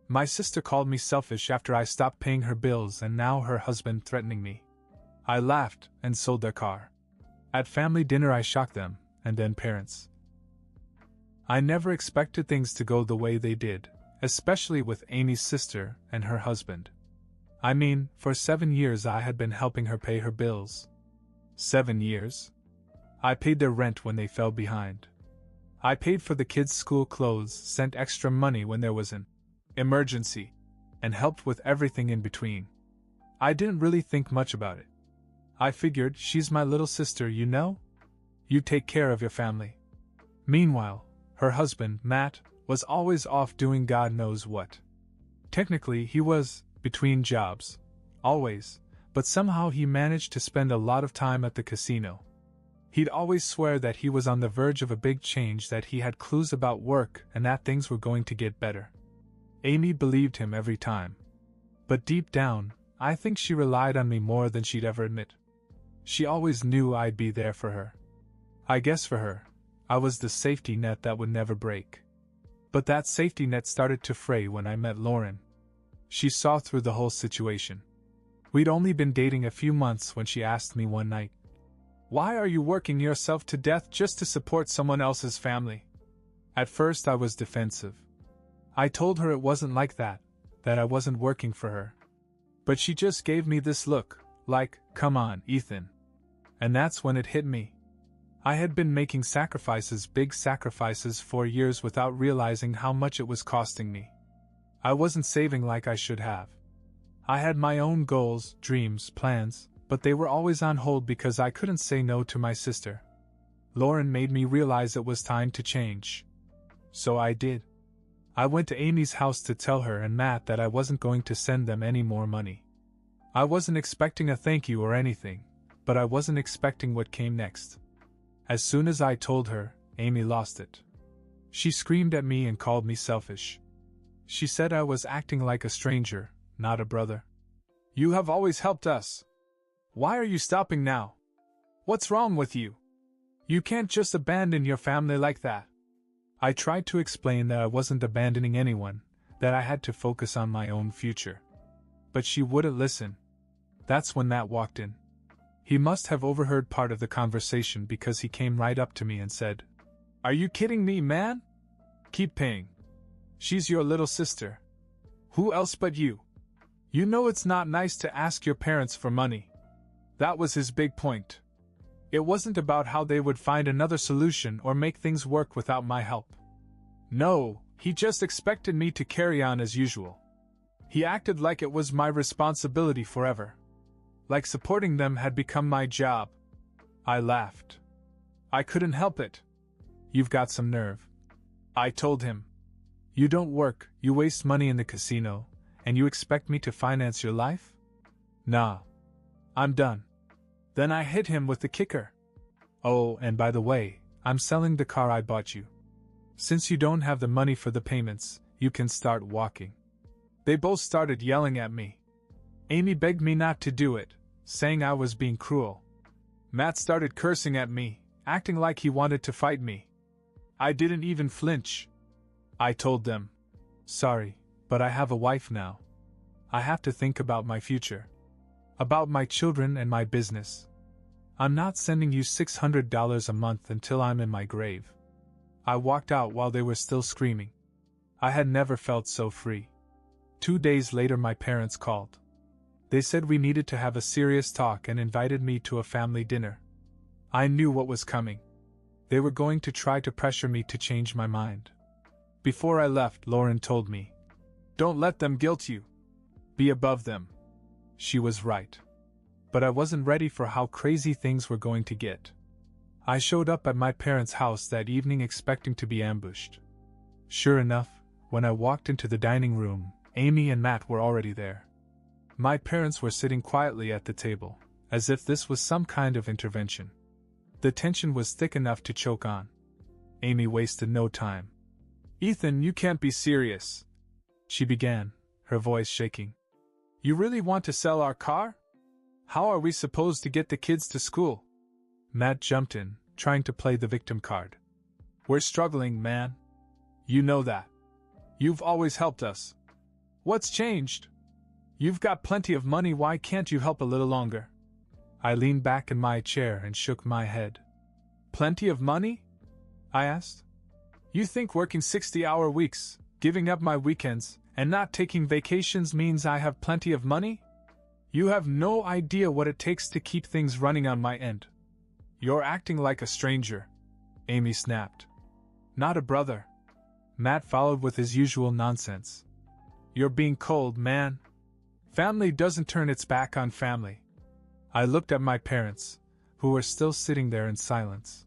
My sister called me selfish after I stopped paying her bills, and now her husband threatening me. I laughed and sold their car. At family dinner I shocked them, and then parents. I never expected things to go the way they did, especially with Amy's sister and her husband. I mean, for 7 years I had been helping her pay her bills. 7 years? I paid their rent when they fell behind. I paid for the kids' school clothes, sent extra money when there was an emergency, and helped with everything in between. I didn't really think much about it. I figured, she's my little sister, you know? You take care of your family. Meanwhile, her husband, Matt, was always off doing God knows what. Technically, he was between jobs. Always. But somehow he managed to spend a lot of time at the casino. He'd always swear that he was on the verge of a big change, that he had clues about work and that things were going to get better. Amy believed him every time. But deep down, I think she relied on me more than she'd ever admit. She always knew I'd be there for her. I guess for her, I was the safety net that would never break. But that safety net started to fray when I met Lauren. She saw through the whole situation. We'd only been dating a few months when she asked me one night, "Why are you working yourself to death just to support someone else's family?" At first I was defensive. I told her it wasn't like that I wasn't working for her. But she just gave me this look, like, "Come on, Ethan." And that's when it hit me. I had been making sacrifices, big sacrifices, for years without realizing how much it was costing me. I wasn't saving like I should have. I had my own goals, dreams, plans, but they were always on hold because I couldn't say no to my sister. Lauren made me realize it was time to change. So I did. I went to Amy's house to tell her and Matt that I wasn't going to send them any more money. I wasn't expecting a thank you or anything, but I wasn't expecting what came next. As soon as I told her, Amy lost it. She screamed at me and called me selfish. She said I was acting like a stranger, not a brother. "You have always helped us. Why are you stopping now? What's wrong with you? You can't just abandon your family like that." I tried to explain that I wasn't abandoning anyone, that I had to focus on my own future. But she wouldn't listen. That's when Matt walked in. He must have overheard part of the conversation because he came right up to me and said, "Are you kidding me, man? Keep paying. She's your little sister. Who else but you? You know it's not nice to ask your parents for money." That was his big point. It wasn't about how they would find another solution or make things work without my help. No, he just expected me to carry on as usual. He acted like it was my responsibility forever. Like supporting them had become my job. I laughed. I couldn't help it. "You've got some nerve," I told him. "You don't work, you waste money in the casino, and you expect me to finance your life? Nah. I'm done." Then I hit him with the kicker. "Oh, and by the way, I'm selling the car I bought you. Since you don't have the money for the payments, you can start walking." They both started yelling at me. Amy begged me not to do it, saying I was being cruel. Matt started cursing at me, acting like he wanted to fight me. I didn't even flinch. I told them, "Sorry, but I have a wife now. I have to think about my future. About my children and my business. I'm not sending you $600 a month until I'm in my grave." I walked out while they were still screaming. I had never felt so free. 2 days later my parents called. They said we needed to have a serious talk and invited me to a family dinner. I knew what was coming. They were going to try to pressure me to change my mind. Before I left, Lauren told me, "Don't let them guilt you. Be above them." She was right. But I wasn't ready for how crazy things were going to get. I showed up at my parents' house that evening expecting to be ambushed. Sure enough, when I walked into the dining room, Amy and Matt were already there. My parents were sitting quietly at the table, as if this was some kind of intervention. The tension was thick enough to choke on. Amy wasted no time. "Ethan, you can't be serious," she began, her voice shaking. "You really want to sell our car? How are we supposed to get the kids to school?" Matt jumped in, trying to play the victim card. "We're struggling, man. You know that. You've always helped us. What's changed? You've got plenty of money, why can't you help a little longer? I leaned back in my chair and shook my head. Plenty of money? I asked. You think working 60-hour weeks, giving up my weekends, and not taking vacations means I have plenty of money? You have no idea what it takes to keep things running on my end. You're acting like a stranger, Amy snapped. Not a brother. Matt followed with his usual nonsense. You're being cold, man. Family doesn't turn its back on family. I looked at my parents, who were still sitting there in silence.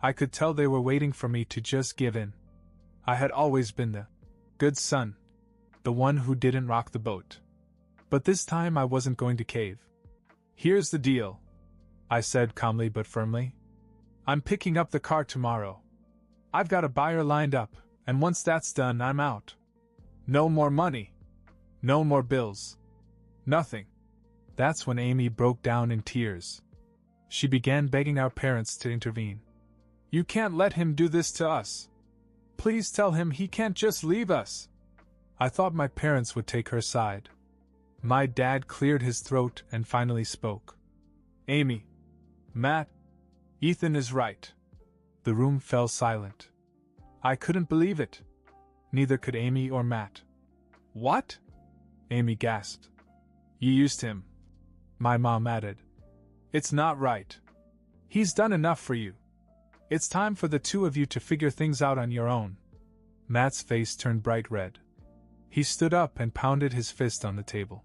I could tell they were waiting for me to just give in. I had always been the good son, the one who didn't rock the boat. But this time I wasn't going to cave. Here's the deal, I said calmly but firmly. I'm picking up the car tomorrow. I've got a buyer lined up, and once that's done, I'm out. No more money. No more bills. Nothing. That's when Amy broke down in tears. She began begging our parents to intervene. You can't let him do this to us. Please tell him he can't just leave us. I thought my parents would take her side. My dad cleared his throat and finally spoke. Amy, Matt, Ethan is right. The room fell silent. I couldn't believe it. Neither could Amy or Matt. What? Amy gasped. You used him, my mom added. It's not right. He's done enough for you. It's time for the two of you to figure things out on your own. Matt's face turned bright red. He stood up and pounded his fist on the table.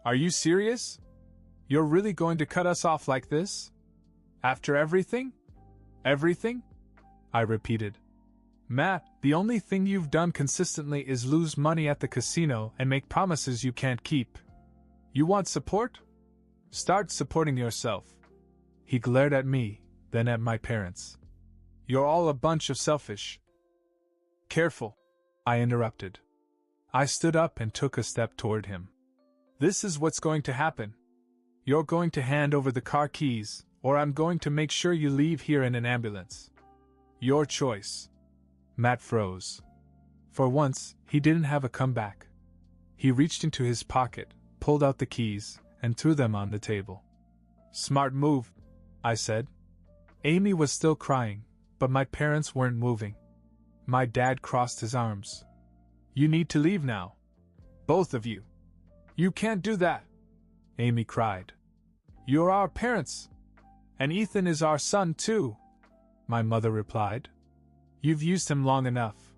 Are you serious? You're really going to cut us off like this? After everything? Everything? I repeated. Matt, the only thing you've done consistently is lose money at the casino and make promises you can't keep. You want support? Start supporting yourself. He glared at me, then at my parents. You're all a bunch of selfish. Careful, I interrupted. I stood up and took a step toward him. This is what's going to happen. You're going to hand over the car keys, or I'm going to make sure you leave here in an ambulance. Your choice. Matt froze. For once, he didn't have a comeback. He reached into his pocket, pulled out the keys, and threw them on the table. Smart move, I said. Amy was still crying, but my parents weren't moving. My dad crossed his arms. You need to leave now. Both of you. You can't do that, Amy cried. You're our parents. And Ethan is our son too, my mother replied. You've used him long enough.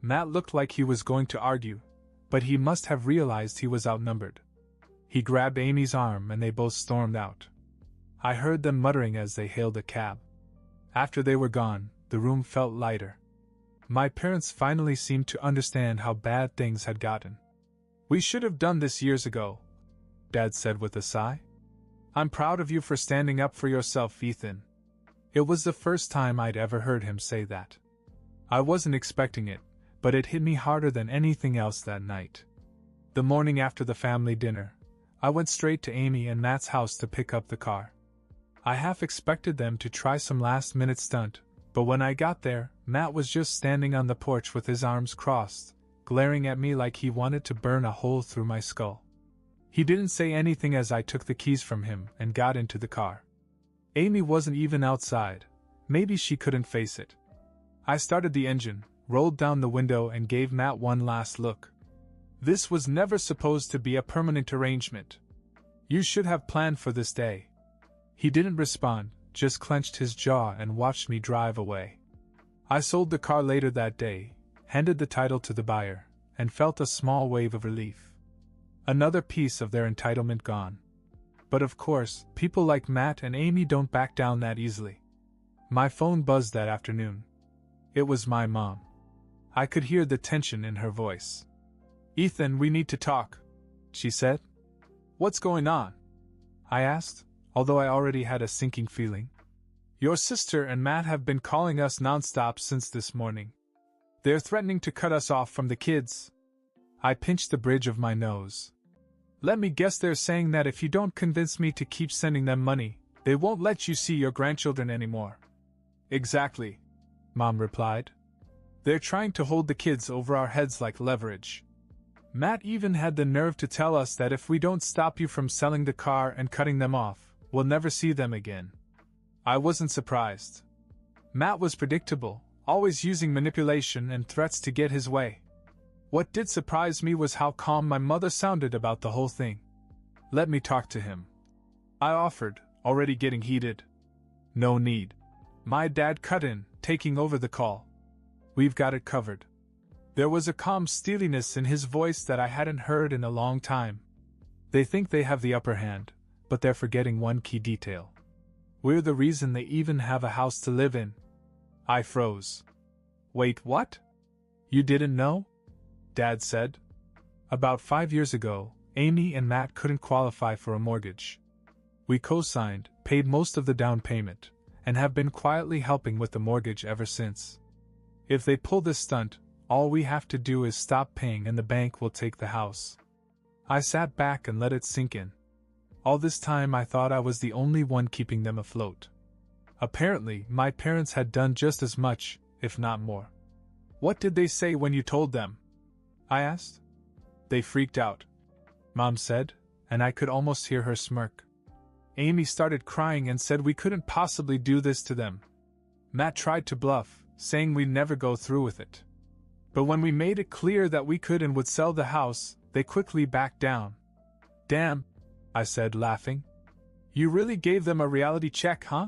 Matt looked like he was going to argue, but he must have realized he was outnumbered. He grabbed Amy's arm and they both stormed out. I heard them muttering as they hailed a cab. After they were gone, the room felt lighter. My parents finally seemed to understand how bad things had gotten. We should have done this years ago, Dad said with a sigh. I'm proud of you for standing up for yourself, Ethan. It was the first time I'd ever heard him say that. I wasn't expecting it, but it hit me harder than anything else that night. The morning after the family dinner, I went straight to Amy and Matt's house to pick up the car. I half expected them to try some last-minute stunt, but when I got there, Matt was just standing on the porch with his arms crossed, glaring at me like he wanted to burn a hole through my skull. He didn't say anything as I took the keys from him and got into the car. Amy wasn't even outside. Maybe she couldn't face it. I started the engine, rolled down the window and gave Matt one last look. This was never supposed to be a permanent arrangement. You should have planned for this day. He didn't respond, just clenched his jaw and watched me drive away. I sold the car later that day, handed the title to the buyer, and felt a small wave of relief. Another piece of their entitlement gone. But of course, people like Matt and Amy don't back down that easily. My phone buzzed that afternoon. It was my mom. I could hear the tension in her voice. Ethan, we need to talk, she said. What's going on? I asked, although I already had a sinking feeling. Your sister and Matt have been calling us nonstop since this morning. They're threatening to cut us off from the kids. I pinched the bridge of my nose. Let me guess, they're saying that if you don't convince me to keep sending them money, they won't let you see your grandchildren anymore. Exactly, Mom replied. They're trying to hold the kids over our heads like leverage. Matt even had the nerve to tell us that if we don't stop you from selling the car and cutting them off, we'll never see them again. I wasn't surprised. Matt was predictable, always using manipulation and threats to get his way. What did surprise me was how calm my mother sounded about the whole thing. Let me talk to him, I offered, already getting heated. No need. My dad cut in, taking over the call. We've got it covered. There was a calm steeliness in his voice that I hadn't heard in a long time. They think they have the upper hand, but they're forgetting one key detail. We're the reason they even have a house to live in. I froze. Wait, what? You didn't know? Dad said. About 5 years ago, Amy and Matt couldn't qualify for a mortgage. We co-signed, paid most of the down payment, and have been quietly helping with the mortgage ever since. If they pull this stunt, all we have to do is stop paying and the bank will take the house. I sat back and let it sink in. All this time I thought I was the only one keeping them afloat. Apparently, my parents had done just as much, if not more. What did they say when you told them? I asked. They freaked out, Mom said, and I could almost hear her smirk. Amy started crying and said we couldn't possibly do this to them. Matt tried to bluff, saying we'd never go through with it. But when we made it clear that we could and would sell the house, they quickly backed down. Damn, I said, laughing. You really gave them a reality check, huh?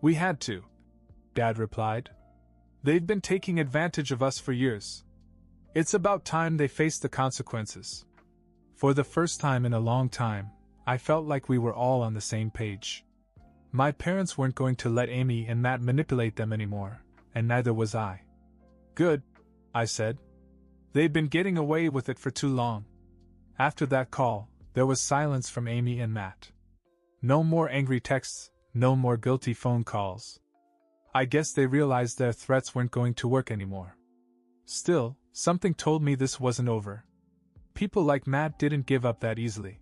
We had to, Dad replied. They've been taking advantage of us for years. It's about time they faced the consequences. For the first time in a long time, I felt like we were all on the same page. My parents weren't going to let Amy and Matt manipulate them anymore, and neither was I. Good, I said. They've been getting away with it for too long. After that call, there was silence from Amy and Matt. No more angry texts, no more guilty phone calls. I guess they realized their threats weren't going to work anymore. Still, something told me this wasn't over. People like Matt didn't give up that easily.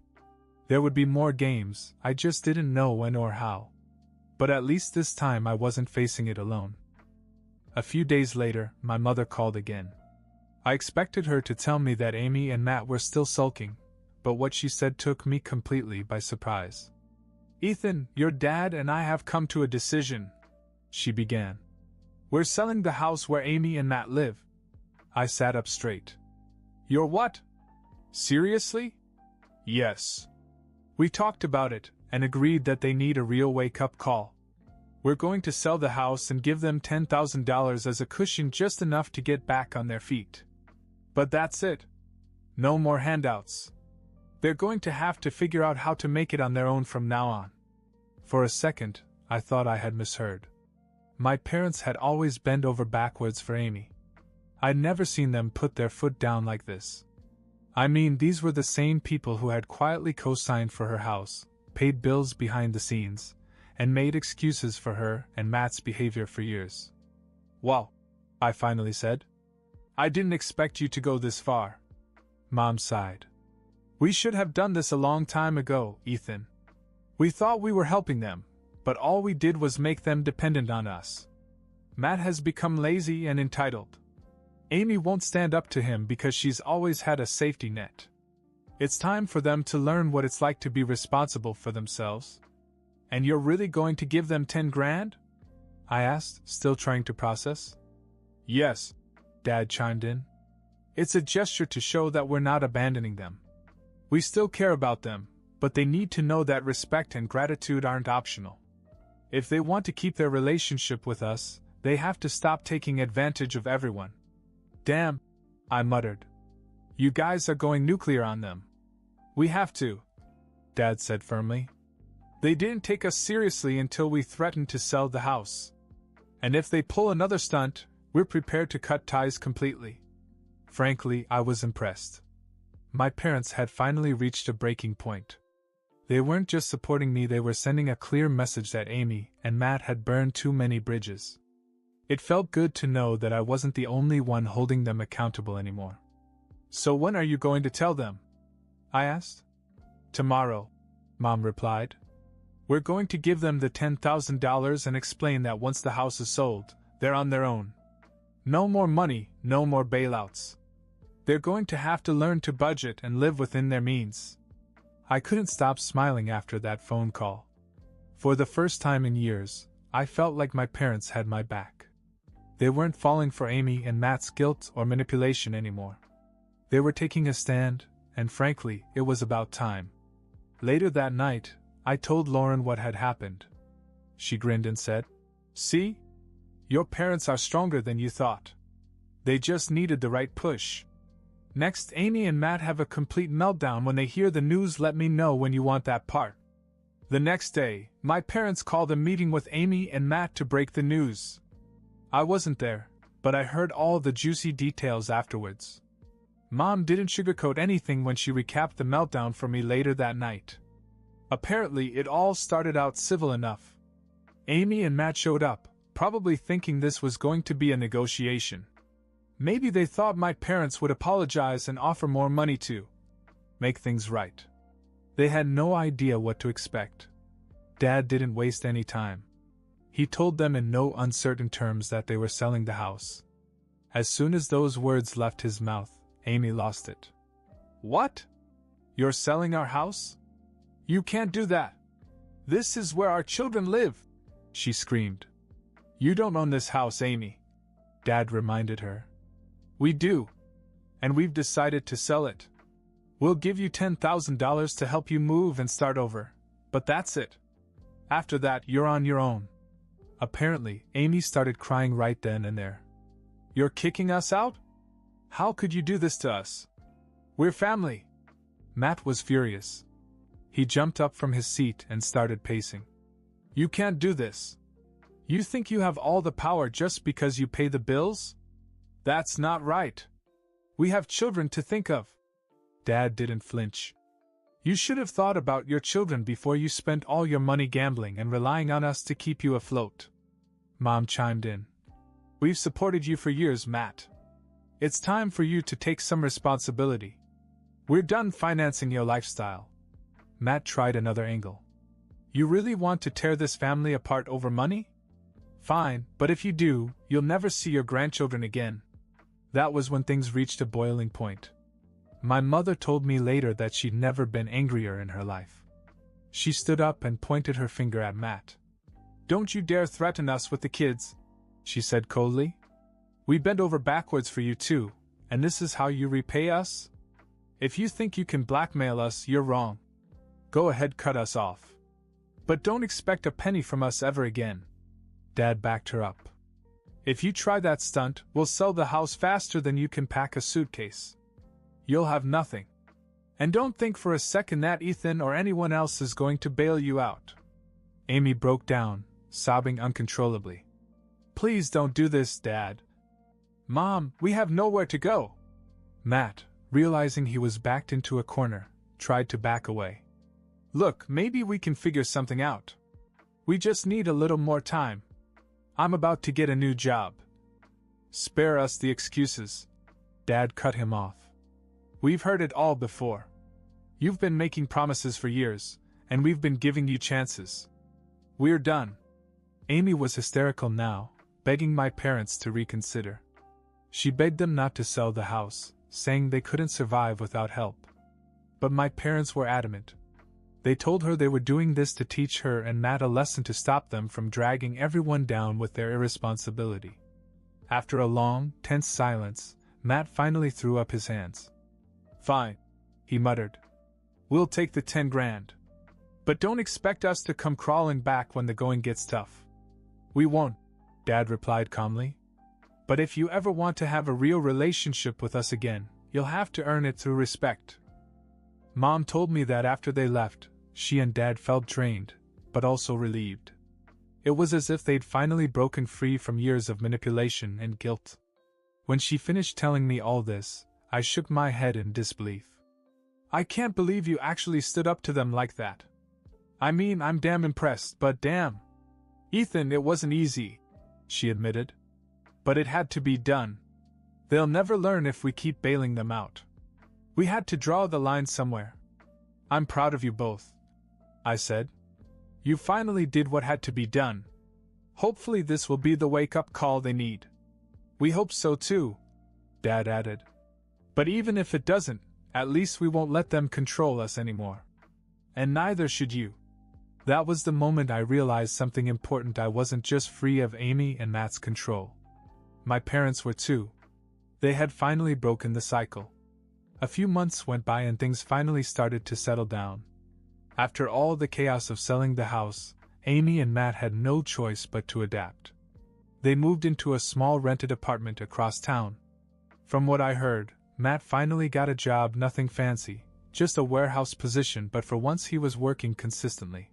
There would be more games, I just didn't know when or how. But at least this time I wasn't facing it alone. A few days later, my mother called again. I expected her to tell me that Amy and Matt were still sulking, but what she said took me completely by surprise. Ethan, your dad and I have come to a decision, she began. We're selling the house where Amy and Matt live. I sat up straight. You're what? Seriously? Yes. We talked about it, and agreed that they need a real wake-up call. We're going to sell the house and give them $10,000 as a cushion, just enough to get back on their feet. But that's it. No more handouts. They're going to have to figure out how to make it on their own from now on. For a second, I thought I had misheard. My parents had always bent over backwards for Amy. I'd never seen them put their foot down like this. I mean, these were the same people who had quietly co-signed for her house, paid bills behind the scenes, and made excuses for her and Matt's behavior for years. Well, I finally said. I didn't expect you to go this far. Mom sighed. We should have done this a long time ago, Ethan. We thought we were helping them, but all we did was make them dependent on us. Matt has become lazy and entitled. Amy won't stand up to him because she's always had a safety net. It's time for them to learn what it's like to be responsible for themselves. And you're really going to give them 10 grand? I asked, still trying to process. Yes, Dad chimed in. It's a gesture to show that we're not abandoning them. We still care about them, but they need to know that respect and gratitude aren't optional. If they want to keep their relationship with us, they have to stop taking advantage of everyone. Damn, I muttered. You guys are going nuclear on them. We have to, Dad said firmly. They didn't take us seriously until we threatened to sell the house. And if they pull another stunt, we're prepared to cut ties completely. Frankly, I was impressed. My parents had finally reached a breaking point. They weren't just supporting me, they were sending a clear message that Amy and Matt had burned too many bridges. It felt good to know that I wasn't the only one holding them accountable anymore. So when are you going to tell them? I asked. Tomorrow, Mom replied. We're going to give them the $10,000 and explain that once the house is sold, they're on their own. No more money, no more bailouts. They're going to have to learn to budget and live within their means. I couldn't stop smiling after that phone call. For the first time in years, I felt like my parents had my back. They weren't falling for Amy and Matt's guilt or manipulation anymore. They were taking a stand, and frankly, it was about time. Later that night, I told Lauren what had happened. She grinned and said, "See? Your parents are stronger than you thought. They just needed the right push. Next, Amy and Matt have a complete meltdown when they hear the news. Let me know when you want that part." The next day, my parents called a meeting with Amy and Matt to break the news. I wasn't there, but I heard all the juicy details afterwards. Mom didn't sugarcoat anything when she recapped the meltdown for me later that night. Apparently, it all started out civil enough. Amy and Matt showed up, probably thinking this was going to be a negotiation. Maybe they thought my parents would apologize and offer more money to make things right. They had no idea what to expect. Dad didn't waste any time. He told them in no uncertain terms that they were selling the house. As soon as those words left his mouth, Amy lost it. "What? You're selling our house? You can't do that. This is where our children live," she screamed. "You don't own this house, Amy," Dad reminded her. "We do. And we've decided to sell it. We'll give you $10,000 to help you move and start over, but that's it. After that, you're on your own." Apparently, Amy started crying right then and there. "You're kicking us out? How could you do this to us? We're family." Matt was furious. He jumped up from his seat and started pacing. "You can't do this. You think you have all the power just because you pay the bills? That's not right. We have children to think of." Dad didn't flinch. "You should have thought about your children before you spent all your money gambling and relying on us to keep you afloat." Mom chimed in. "We've supported you for years, Matt. It's time for you to take some responsibility. We're done financing your lifestyle." Matt tried another angle. "You really want to tear this family apart over money? Fine, but if you do, you'll never see your grandchildren again." That was when things reached a boiling point. My mother told me later that she'd never been angrier in her life. She stood up and pointed her finger at Matt. "Don't you dare threaten us with the kids," she said coldly. "We bent over backwards for you too, and this is how you repay us? If you think you can blackmail us, you're wrong. Go ahead, cut us off. But don't expect a penny from us ever again." Dad backed her up. "If you try that stunt, we'll sell the house faster than you can pack a suitcase. You'll have nothing. And don't think for a second that Ethan or anyone else is going to bail you out." Amy broke down, sobbing uncontrollably. "Please don't do this, Dad. Mom, we have nowhere to go." Matt, realizing he was backed into a corner, tried to back away. "Look, maybe we can figure something out. We just need a little more time. I'm about to get a new job." "Spare us the excuses." Dad cut him off. "We've heard it all before. You've been making promises for years, and we've been giving you chances. We're done." Amy was hysterical now, begging my parents to reconsider. She begged them not to sell the house, saying they couldn't survive without help. But my parents were adamant. They told her they were doing this to teach her and Matt a lesson to stop them from dragging everyone down with their irresponsibility. After a long, tense silence, Matt finally threw up his hands. "Fine," he muttered. "We'll take the 10 grand. But don't expect us to come crawling back when the going gets tough." "We won't," Dad replied calmly. "But if you ever want to have a real relationship with us again, you'll have to earn it through respect." Mom told me that after they left, she and Dad felt drained, but also relieved. It was as if they'd finally broken free from years of manipulation and guilt. When she finished telling me all this, I shook my head in disbelief. "I can't believe you actually stood up to them like that. I mean, I'm damn impressed, but damn. Ethan, it wasn't easy," she admitted. "But it had to be done. They'll never learn if we keep bailing them out. We had to draw the line somewhere." "I'm proud of you both," I said. "You finally did what had to be done. Hopefully this will be the wake-up call they need." "We hope so too," Dad added. But even if it doesn't, at least we won't let them control us anymore. And neither should you. That was the moment I realized something important. I wasn't just free of Amy and Matt's control. My parents were too. They had finally broken the cycle. A few months went by and things finally started to settle down. After all the chaos of selling the house, Amy and Matt had no choice but to adapt. They moved into a small rented apartment across town. From what I heard, Matt finally got a job, nothing fancy, just a warehouse position, but for once he was working consistently.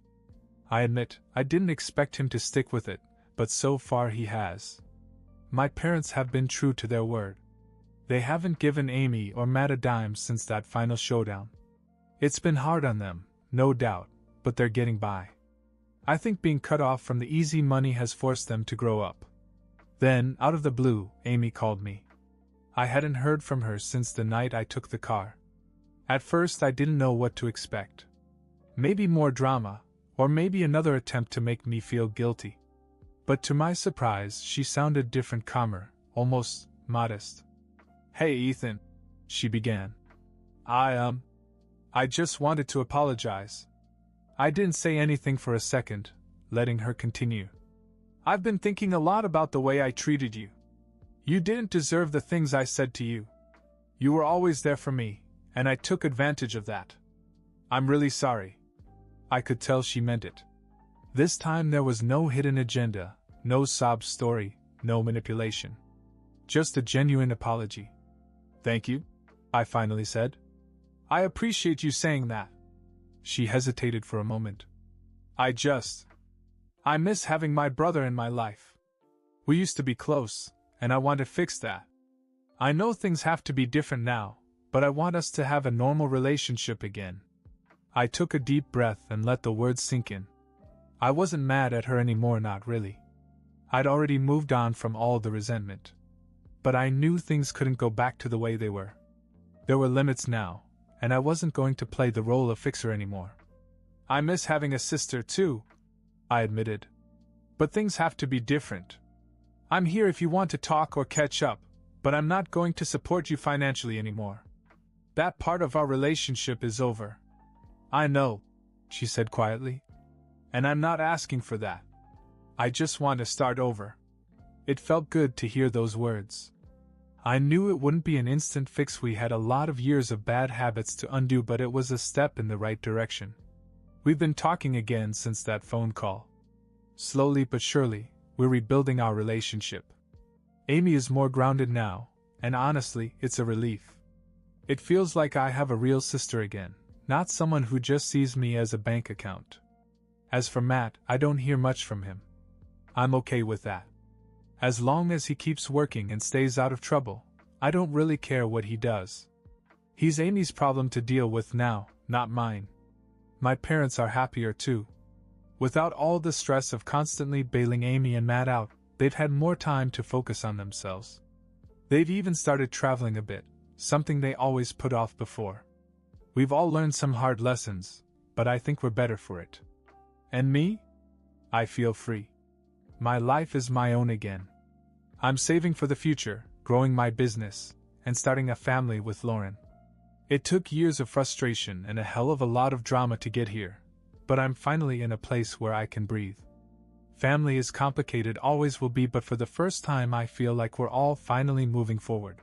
I admit, I didn't expect him to stick with it, but so far he has. My parents have been true to their word. They haven't given Amy or Matt a dime since that final showdown. It's been hard on them, no doubt, but they're getting by. I think being cut off from the easy money has forced them to grow up. Then, out of the blue, Amy called me. I hadn't heard from her since the night I took the car. At first I didn't know what to expect. Maybe more drama, or maybe another attempt to make me feel guilty. But to my surprise, she sounded different, calmer, almost modest. "Hey Ethan," she began. I just wanted to apologize." I didn't say anything for a second, letting her continue. "I've been thinking a lot about the way I treated you. You didn't deserve the things I said to you. You were always there for me, and I took advantage of that. I'm really sorry." I could tell she meant it. This time there was no hidden agenda, no sob story, no manipulation. Just a genuine apology. "Thank you," I finally said. "I appreciate you saying that." She hesitated for a moment. I miss having my brother in my life. We used to be close, and I want to fix that. I know things have to be different now, but I want us to have a normal relationship again." I took a deep breath and let the words sink in. I wasn't mad at her anymore, not really. I'd already moved on from all the resentment. But I knew things couldn't go back to the way they were. There were limits now, and I wasn't going to play the role of fixer anymore. "I miss having a sister too," I admitted. "But things have to be different. I'm here if you want to talk or catch up, but I'm not going to support you financially anymore. That part of our relationship is over." "I know," she said quietly. "And I'm not asking for that. I just want to start over." It felt good to hear those words. I knew it wouldn't be an instant fix. We had a lot of years of bad habits to undo, but it was a step in the right direction. We've been talking again since that phone call. Slowly but surely, we're rebuilding our relationship. Amy is more grounded now, and honestly, it's a relief. It feels like I have a real sister again, not someone who just sees me as a bank account. As for Matt, I don't hear much from him. I'm okay with that. As long as he keeps working and stays out of trouble, I don't really care what he does. He's Amy's problem to deal with now, not mine. My parents are happier too. Without all the stress of constantly bailing Amy and Matt out, they've had more time to focus on themselves. They've even started traveling a bit, something they always put off before. We've all learned some hard lessons, but I think we're better for it. And me? I feel free. My life is my own again. I'm saving for the future, growing my business, and starting a family with Lauren. It took years of frustration and a hell of a lot of drama to get here, but I'm finally in a place where I can breathe. Family is complicated, always will be, but for the first time I feel like we're all finally moving forward.